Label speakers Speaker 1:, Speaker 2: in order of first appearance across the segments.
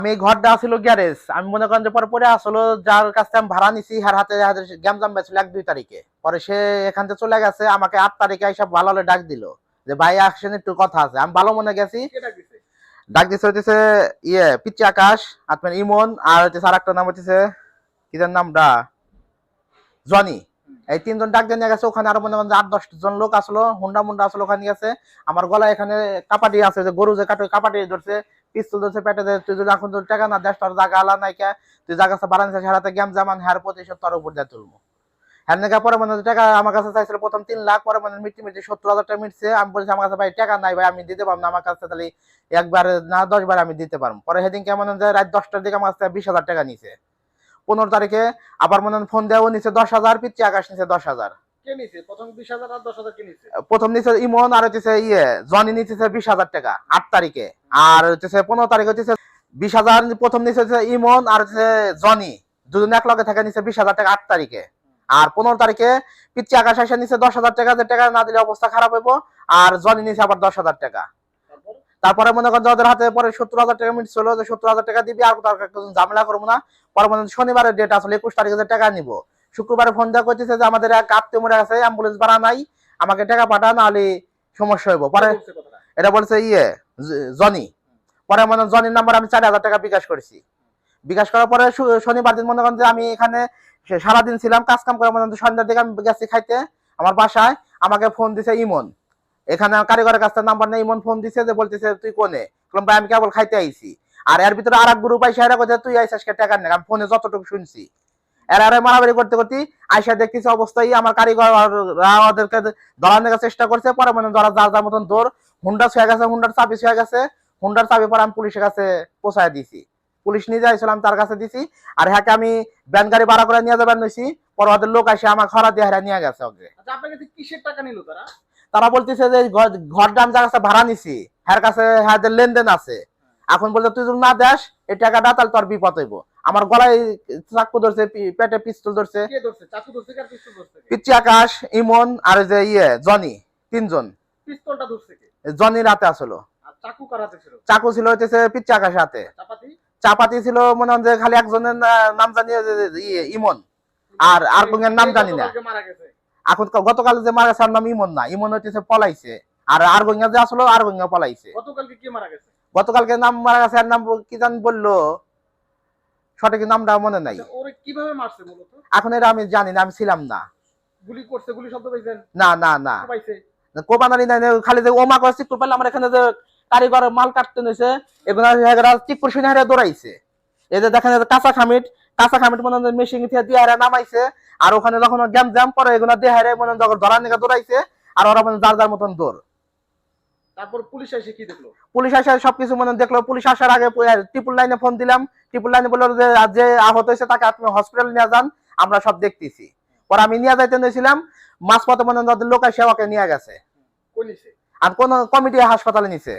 Speaker 1: আমি ঘরটা ছিল গ্যারেজ, আমি মনে করেন যে পরে পরে আসলো যার কাছ থেকে আমি ভাড়া নিছি হার হাতে গ্যামজাম বেছিল 1-2 তারিখে, পরে সে এখান থেকে চলে গেছে। আমাকে 8 তারিখে এসে ভালো হলে ডাক দিল যে ভাই আসেন একটু কথা আছে। আমি ভালো মনে গেছি। ডাক দিছে হইতেছে পিচ্চি আকাশ, আপনার ইমন, আর হইতেছে আর একটা নাম হইতেছে কি জান নামটা, জনি। এই তিনজন ডাক দিয়ে নিয়ে গেছে। ওখানে আরো মনে করেন 8-10 জন লোক আসলো, হুন্ডা মুন্ডা আসলো ওখানে গেছে। আমার গলায় এখানে কাপাটি আছে, যে গরু যে কাটে কাপাটি ধরছে, পিস্তল ধরছে পেটে। তুই যদি এখন তোর টাকা না দেশ তোর জায়গা আলা নাই কে, তুই জায়গা বাড়ান হারাতে গেম জামান হ্যার প্রতিশোধ তোর উপর দিয়ে তুলবো। হ্যাঁ নাকি পরে মনে টাকা আমার কাছে চাইছিল প্রথম 3 লাখ, পরে মনে মিটি মিটি 70,000 টাকা মিটছে। আমি বলছি আমার কাছে ভাই টাকা নাই ভাই, আমি দিতে পারবো না, আমার কাছে তাহলে একবার না 10 বার আমি দিতে পারবো। পরে সেদিন কেমন রাত 10টার দিকে আমার কাছে 20,000 টাকা নিছে। 15 তারিখে আবার মনে ফোন দেওয়া নিচে 10,000, পিচ্চি আকাশ নিচে 10,000। প্রথম নিচে ইমন, আর হচ্ছে জনি নিচে 20,000 টাকা 8 তারিখে। আর হচ্ছে 15 তারিখে হচ্ছে 20,000 প্রথম নিচে ইমন, আর হচ্ছে জনি দুজন এক লগে থাকে নিচে 20,000 টাকা 8 তারিখে। আর 15 তারিখে পিচ্চি আকাশ এসে নিচে 10,000 টাকা, যে টাকা না দিলে অবস্থা খারাপ হইব। আর জনি নিচে আবার 10,000 টাকা। তারপরে মনে করেন যাদের হাতে পরে 70,000 টাকা মিটছিল, যে 70,000 টাকা দিবি আর তার ঝামেলা করবো না। পরে মনে শনিবারের ডেট আসলে 21 তারিখে যে টাকা নিব। শুক্রবারে ফোন দেওয়া করতেছে যে আমাদের এক আত্মীয় মরে আছে, অ্যাম্বুলেন্স ভাড়া নাই, আমাকে টাকা পাঠা, নাহলে সমস্যা হইব। পরে এটা বলছে জনি। পরে মনে জনির নাম্বার আমি 4,000 টাকা বিকাশ করেছি। বিকাশ করার পরে শনিবার দিন মনে করেন যে আমি এখানে সারাদিন ছিলাম, কাজ কাম করে মনে করেন সন্ধ্যার দিকে আমি গেছি খাইতে আমার বাসায়। আমাকে ফোন দিছে ইমন, এখানে কারিগরের কাছে নাম্বার নেই। ইমন ফোন দিছে যে বলতেছে তুই কোনে, বললাম ভাই আমি কেবল খাইতে আইছি। আর এর ভিতরে আর এক গ্রুপ আইসা এরা কইছে তুই আইসাস কে টাকা নেই। আমি ফোনে যতটুকু শুনছি এরা মারামারি করতে করতে আইসা দেখতেছি অবস্থায় আমার কারিগর ওদেরকে ধরানোর চেষ্টা করছে। পরে মানে যার যার মতন দৌড়, হুন্ডা ছুঁয়ে গেছে, হুন্ডার চাবি ছুঁয়ে গেছে। হুন্ডার চাবি পরে আমি পুলিশের কাছে পৌঁছায় দিছি, পুলিশ নিয়ে যাইছিলাম তার কাছে দিছি। আর হ্যাঁ আমি ব্যান গাড়ি ভাড়া করে নিয়ে যাবেন নইছি। পরে ওদের লোক আসে আমার খরা দিয়ে হারা নিয়ে গেছে ওকে।
Speaker 2: আচ্ছা আপনার কাছে কিসের টাকা নিল তারা?
Speaker 1: তারা বলতেছে যে ঘরটা আমি যার কাছে ভাড়া নিছি হ্যার কাছে হ্যাঁ লেনদেন আছে। এখন বলতে তুই যদি না দেস এই টাকাটা তাহলে তোর বিপদ হইব। আমার গলায় চাকু ধরছে, পেটে পিস্তল ধরছে।
Speaker 2: কে ধরছে? চাকু ধরছে কার পিস্তল ধরছে?
Speaker 1: পিচ্চি আকাশ, ইমন, আর যে জনি, তিনজন।
Speaker 2: পিস্তলটা ধরছে কে?
Speaker 1: জনির হাতে আসলো।
Speaker 2: আর চাকু কার হাতে ছিল?
Speaker 1: চাকু ছিল হইতেছে পিচ্চি আকাশের হাতে।
Speaker 2: চাপাতি?
Speaker 1: চাপাতি ছিল মনে হয় যে খালি একজনের নাম জানি ইমন, আর কোনের নাম জানি না। এখন গতকাল যে মারা গেছে নাম ইমন না, ইমন হইতেছে পলাইছে। আর আরগঙ্গা যে আসলো আরগঙ্গা পলাইছে।
Speaker 2: গতকালকে কি মারা গেছে?
Speaker 1: গতকালকে নাম মারা গেছে, আর নাম কি জান বললো, সঠিক নামটা মনে নাই।
Speaker 2: ওরে কিভাবে মারছে মূলত?
Speaker 1: এখন এটা আমি জানি না, আমি ছিলাম না।
Speaker 2: গুলি করছে, গুলি শব্দ পাইছেন?
Speaker 1: না না না
Speaker 2: পাইছে
Speaker 1: কোবানারি নাই, খালি যে ওমা করে চিকুর পেলাম। আমার এখানে যে কারিগর মাল কাটতে নিছে এগুলো চিকুর শুনে হারে দৌড়াইছে। এই যে দেখেন কাঁচা খামিট মনে হয় মেশিন দিয়ে হারে নামাইছে। আর ওখানে যখন গ্যাম জ্যাম পরে এগুলো দিয়ে হারে মনে যখন ধরার নিকা দৌড়াইছে। আর ওরা মানে যার যার মতন দৌড়।
Speaker 2: তারপর পুলিশ এসে কি দেখলো?
Speaker 1: পুলিশ আসে সবকিছু মনে দেখলো। পুলিশ আসার আগে ট্রিপল লাইনে ফোন দিলাম। ট্রিপল লাইনে বললো যে আহত হয়েছে তাকে আপনি হসপিটাল নিয়ে যান, আমরা সব দেখতেছি। পরে আমি নিয়ে যাইতে নিয়েছিলাম, মাঝপথে মনে লোক আসে ওকে নিয়ে গেছে। আর কোন কমিটি হাসপাতালে নিছে।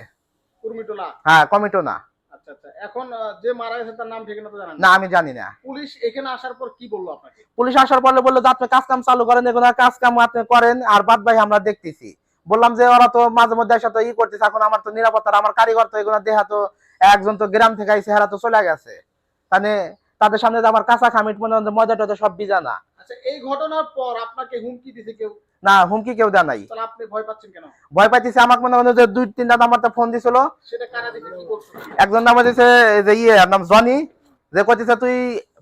Speaker 1: হ্যাঁ কমিটো না।
Speaker 2: আচ্ছা আচ্ছা, এখন যে মারা গেছে তার নাম ঠিকানা তো জানেন
Speaker 1: না? আমি জানি না।
Speaker 2: পুলিশ এখানে আসার পর কি বললো আপনাকে?
Speaker 1: পুলিশ আসার পর বললো যে আপনি কাজ কাম চালু করেন, এগুলো কাজ কাম আপনি করেন, আর বাদ ভাই আমরা দেখতেছি। বললাম যে ওরা তো মাঝে মধ্যে এসে তো ই করতেছে, এখন আমার তো নিরাপত্তা, আমার কারিগর তো এগুলো দেহা তো একজন তো গ্রাম থেকে আইসে হেরা তো চলে গেছে। মানে তাদের সামনে আমার কাঁচা খামিট মনে হয় মজা টজা সব বিজানা।
Speaker 2: আচ্ছা এই ঘটনার পর আপনাকে হুমকি দিছে কেউ?
Speaker 1: না হুমকি কেউ দেয় নাই।
Speaker 2: তাহলে আপনি ভয় পাচ্ছেন কেন?
Speaker 1: ভয় পাইতেছে আমাকে মনে হয় যে 2-3টা নাম্বারটা ফোন দিছিল।
Speaker 2: সেটা কারা দিছে, কি করছে?
Speaker 1: একজন নাম্বার দিছে যে নাম জনি, যে কইতেছে তুই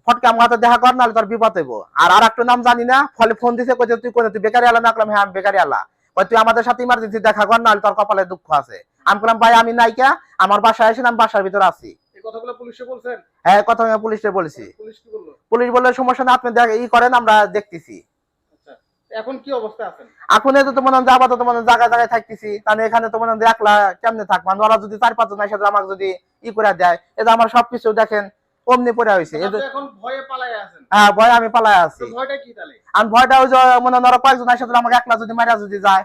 Speaker 1: ফটকে আমার হাতে দেখা কর নাহলে তোর বিপদ হইব। আর আরেকটা নাম জানি না, ফলে ফোন দিছে কইতে তুই কোনে, তুই বেকারি আলা? না করলাম হ্যাঁ আমি বেকারি আলা। কই তুই আমাদের সাথে ইমার্জেন্সি দেখা কর নাহলে তোর কপালে দুঃখ আছে। আমি বললাম ভাই আমি নাইকা, আমার বাসায় এসে আমি বাসার ভিতরে আছি।
Speaker 2: এই কথাগুলো পুলিশে বলছেন?
Speaker 1: হ্যাঁ কথা আমি পুলিশে বলেছি।
Speaker 2: পুলিশ কি বললো?
Speaker 1: পুলিশ বলল সমস্যা না, আপনি ই করেন আমরা দেখতেছি।
Speaker 2: আচ্ছা এখন কি অবস্থা আছেন?
Speaker 1: এখন এই তো মনে হয় আপাতত মনে জায়গায় জায়গায় থাকতেছি। তাহলে এখানে তো মনে হয় একলা কেমনে থাকবো, ওরা যদি 4-5 জন এসে আমাকে যদি ই করে দেয়, এটা আমার সবকিছু দেখেন অমনি পড়ে হয়েছে।
Speaker 2: এখন ভয়ে পালায় আছেন?
Speaker 1: হ্যাঁ ভয় আমি পালায় আছি।
Speaker 2: ভয়টা কি তাহলে?
Speaker 1: আমি ভয়টা ওই যে মনে হয় কয়েকজন এসে আমাকে একলা যদি মারা যদি যায়।